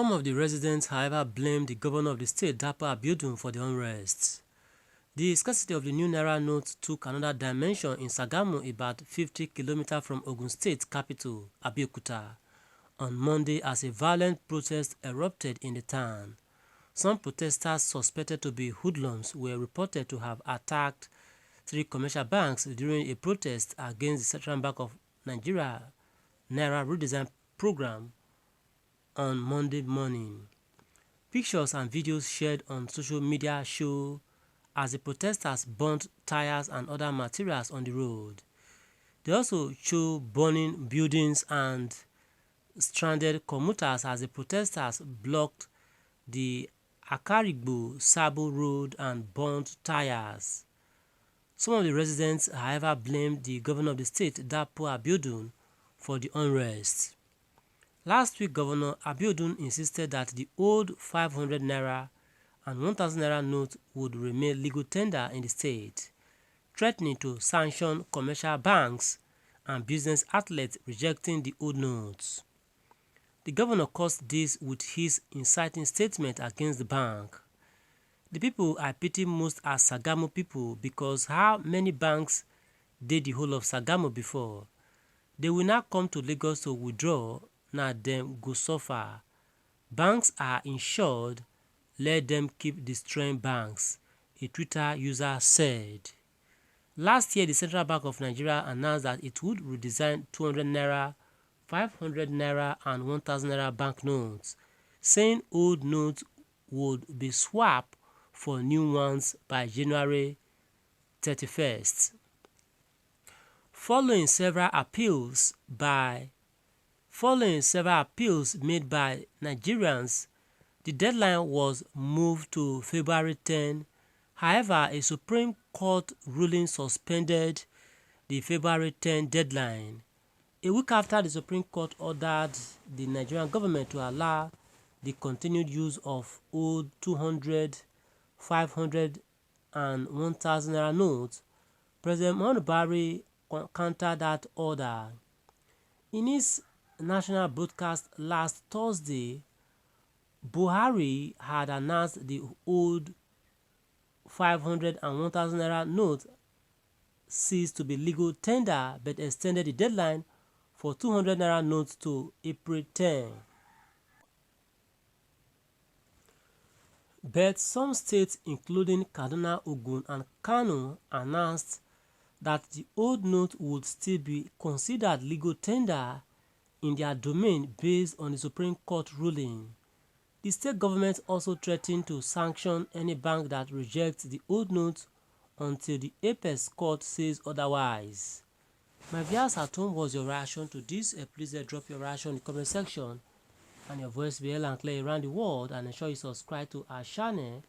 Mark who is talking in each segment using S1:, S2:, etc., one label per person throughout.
S1: Some of the residents, however, blamed the governor of the state, Dapo Abiodun, for the unrest. The scarcity of the new Naira note took another dimension in Sagamu, about 50 km from Ogun State capital, Abeokuta, on Monday as a violent protest erupted in the town. Some protesters suspected to be hoodlums were reported to have attacked 3 commercial banks during a protest against the Central Bank of Nigeria Naira redesign program on Monday morning. Pictures and videos shared on social media show as the protesters burnt tires and other materials on the road. They also show burning buildings and stranded commuters as the protesters blocked the Akarigbo-Sabo road and burnt tires. Some of the residents, however, blamed the governor of the state, Dapo Abiodun, for the unrest. Last week, Governor Abiodun insisted that the old 500 Naira and 1,000 Naira note would remain legal tender in the state, threatening to sanction commercial banks and business outlets rejecting the old notes. The governor caused this with his inciting statement against the bank. The people I pity most are Sagamu people, because how many banks did the whole of Sagamu before? They will now come to Lagos to withdraw, now them go suffer. Banks are insured, let them keep destroying banks, a Twitter user said. Last year, the Central Bank of Nigeria announced that it would redesign 200 Naira, 500 Naira and 1,000 Naira banknotes, saying old notes would be swapped for new ones by January 31st. Following several appeals made by Nigerians, the deadline was moved to February 10. However, a Supreme Court ruling suspended the February 10 deadline. A week after the Supreme Court ordered the Nigerian government to allow the continued use of old 200, 500 and 1,000 Naira notes, President Muhammadu Buhari countered that order. In his national broadcast last Thursday, Buhari had announced the old 500 and 1,000 Naira notes ceased to be legal tender, but extended the deadline for 200 Naira notes to April 10. But some states, including Kaduna, Ogun, and Kano, announced that the old note would still be considered legal tender in their domain based on the Supreme Court ruling. The state government also threatened to sanction any bank that rejects the old notes until the Apex Court says otherwise. My viewers at home, was your reaction to this? Please drop your reaction in the comment section, and your voice be held and clear around the world, and ensure you subscribe to our channel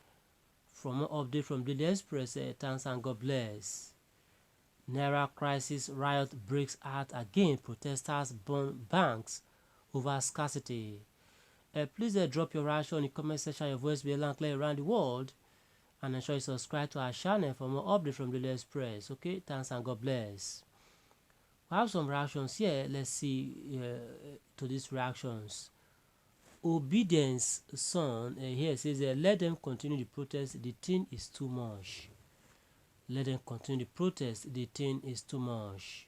S1: for more updates from Daily Express. Thanks and God bless. Naira crisis riot breaks out again. Protesters burn banks over scarcity. Please drop your reaction in the comment section. Your voice be held and clear around the world, and ensure you subscribe to our channel for more updates from Daily Express. Okay, thanks and God bless. I have some reactions here. Let's see to these reactions. Obedience son here says, let them continue the protest. The thing is too much. Let them continue the protest. The thing is too much.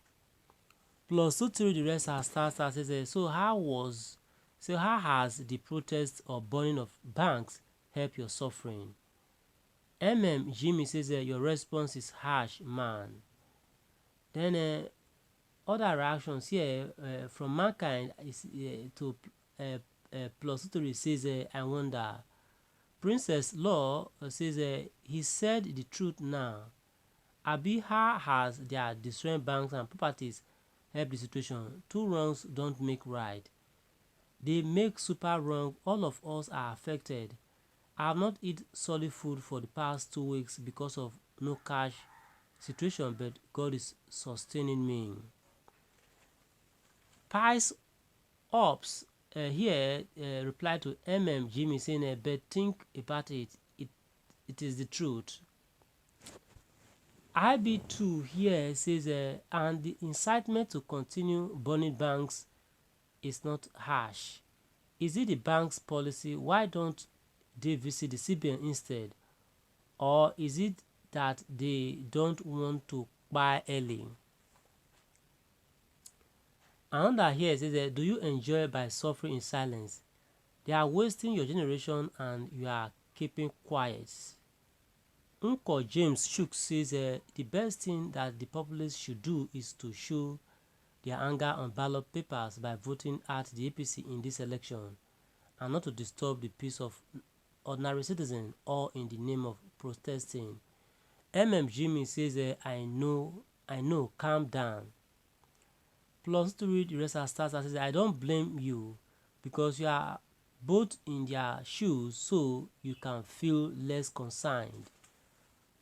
S1: Plus 2 the rest are stars says, so how has the protest or burning of banks helped your suffering? Jimmy says, your response is harsh, man. Then other reactions here from Mankind is to plus 3 says, I wonder. Princess Law says, he said the truth now. How has their destroying banks and properties helped the situation? 2 wrongs don't make right. They make super wrong. All of us are affected. I have not eaten solid food for the past 2 weeks because of no cash situation, but God is sustaining me. Pies Ops here replied to Jimmy saying, but think about it. It is the truth. IB2 here says, and the incitement to continue burning banks is not harsh. Is it the bank's policy? Why don't they visit the CBN instead? Or is it that they don't want to buy early? Another here says that, do you enjoy by suffering in silence? They are wasting your generation and you are keeping quiet. Uncle James Shook says the best thing that the populace should do is to show their anger on ballot papers by voting at the APC in this election and not to disturb the peace of ordinary citizens or in the name of protesting. Jimmy says I know, calm down. Plus to read the rest of stars says I don't blame you because you are both in their shoes so you can feel less concerned.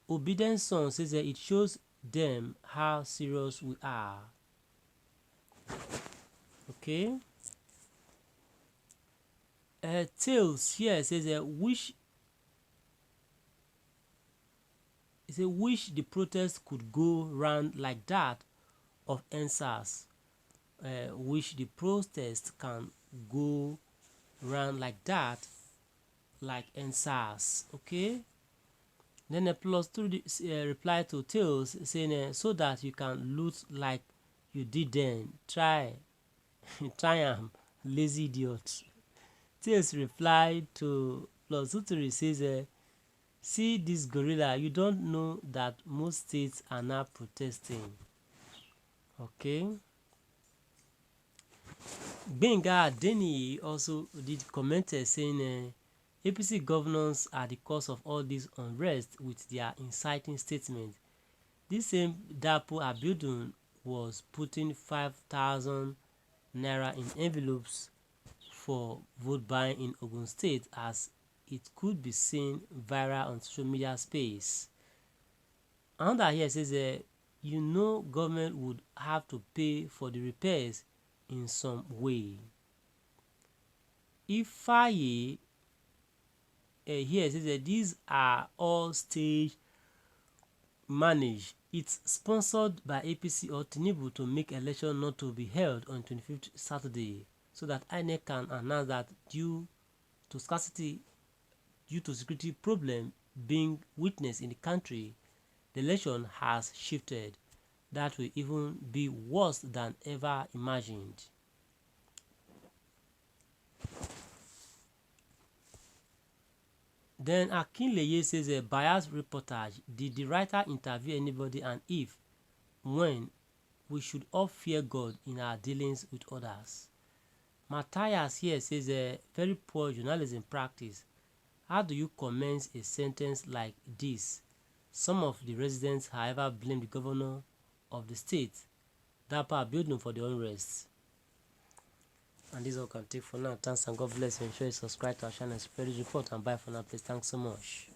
S1: Obedient Son says that it shows them how serious we are. Okay. Tails here says wish the protest could go round like that of NSAS. Wish the protest can go round like that like NSAS. Okay. Then a plus 2 reply to Tails saying so that you can loot like you did then. Try lazy idiot. Tails replied to plus 2 says see this gorilla, you don't know that most states are now protesting. Okay. Benga Adeniyi also did comment saying APC governors are the cause of all this unrest with their inciting statement. This same Dapo Abiodun was putting 5,000 Naira in envelopes for vote buying in Ogun State as it could be seen viral on social media space. Another here says government would have to pay for the repairs in some way. If Faye here says that these are all stage managed. It's sponsored by APC or Tinubu to make election not to be held on 25th Saturday so that INEC can announce that due to security problem being witnessed in the country, the election has shifted. That will even be worse than ever imagined. Then Akinleye says a biased reportage. Did the writer interview anybody, and if, when? We should all fear God in our dealings with others. Matthias here says a very poor journalism practice. How do you commence a sentence like this? Some of the residents, however, blame the governor of the state, Dapo Abiodun, for the unrest. And this all can take for now. Thanks and God bless you. Ensure you subscribe to our channel, spread this report, and bye for now, please. Thanks so much.